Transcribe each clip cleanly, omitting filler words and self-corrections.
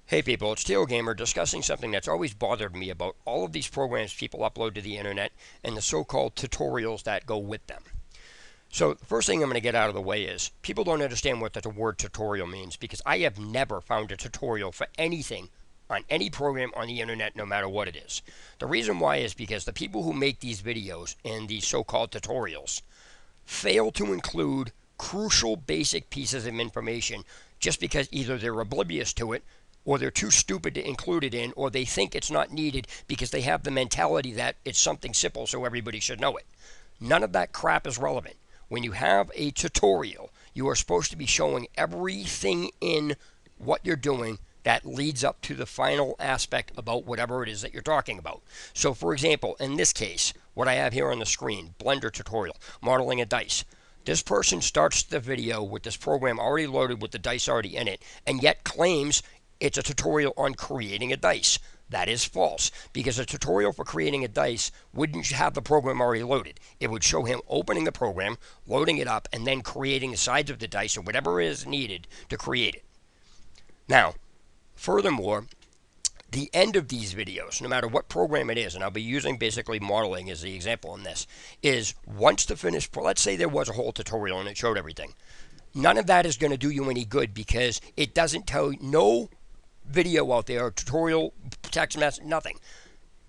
Hey people, it's Teal Gamer discussing something that's always bothered me about all of these programs people upload to the internet and the so-called tutorials that go with them. So the first thing I'm going to get out of the way is people don't understand what the word tutorial means because I have never found a tutorial for anything on any program on the internet, no matter what it is. The reason why is because the people who make these videos and these so-called tutorials fail to include crucial basic pieces of information just because either they're oblivious to it, or they're too stupid to include it in, or they think it's not needed because they have the mentality that it's something simple so everybody should know it. None of that crap is relevant. When you have a tutorial, you are supposed to be showing everything in what you're doing that leads up to the final aspect about whatever it is that you're talking about. So for example, in this case, what I have here on the screen, Blender tutorial, modeling a dice. This person starts the video with this program already loaded with the dice already in it, and yet claims it's a tutorial on creating a dice. That is false, because a tutorial for creating a dice wouldn't have the program already loaded. It would show him opening the program, loading it up, and then creating the sides of the dice or whatever is needed to create it. Now, furthermore, the end of these videos, no matter what program it is, and I'll be using basically modeling as the example in this, is once the finished, let's say there was a whole tutorial and it showed everything. None of that is going to do you any good because it doesn't tell you, no video out there, tutorial, text message, nothing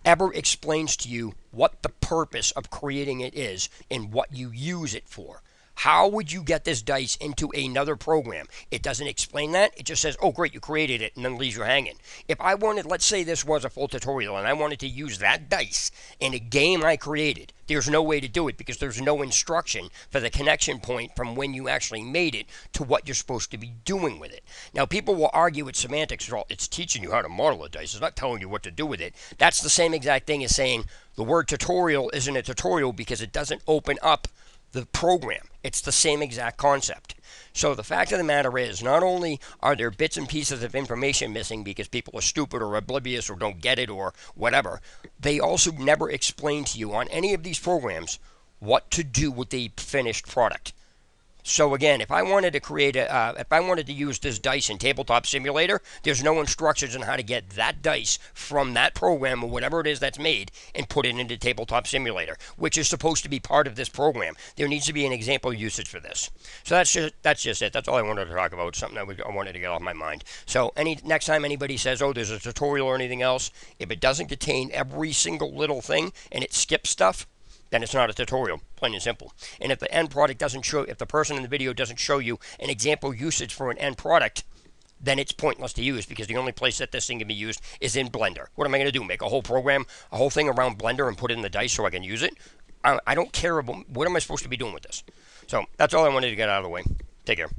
ever explains to you what the purpose of creating it is and what you use it for. How would you get this dice into another program? It doesn't explain that. It just says, oh great, you created it, and then leaves you hanging. If I wanted, let's say this was a full tutorial and I wanted to use that dice in a game I created, there's no way to do it because there's no instruction for the connection point from when you actually made it to what you're supposed to be doing with it. Now people will argue it's semantics. Well, it's teaching you how to model a dice. It's not telling you what to do with it. That's the same exact thing as saying the word tutorial isn't a tutorial because it doesn't open up the program. It's the same exact concept. So the fact of the matter is, not only are there bits and pieces of information missing because people are stupid or oblivious or don't get it or whatever, they also never explain to you on any of these programs what to do with the finished product. So again, if I wanted to create if I wanted to use this dice in Tabletop Simulator, there's no instructions on how to get that dice from that program or whatever it is that's made and put it into Tabletop Simulator, which is supposed to be part of this program. There needs to be an example usage for this. So that's just it. That's all I wanted to talk about. Something I wanted to get off my mind. So next time anybody says, oh, there's a tutorial or anything else, if it doesn't contain every single little thing and it skips stuff, then it's not a tutorial, plain and simple. And if the end product doesn't show, if the person in the video doesn't show you an example usage for an end product, then it's pointless to use because the only place that this thing can be used is in Blender. What am I going to do? Make a whole program, a whole thing around Blender and put it in the dice so I can use it? I don't care about, what am I supposed to be doing with this? So that's all I wanted to get out of the way. Take care.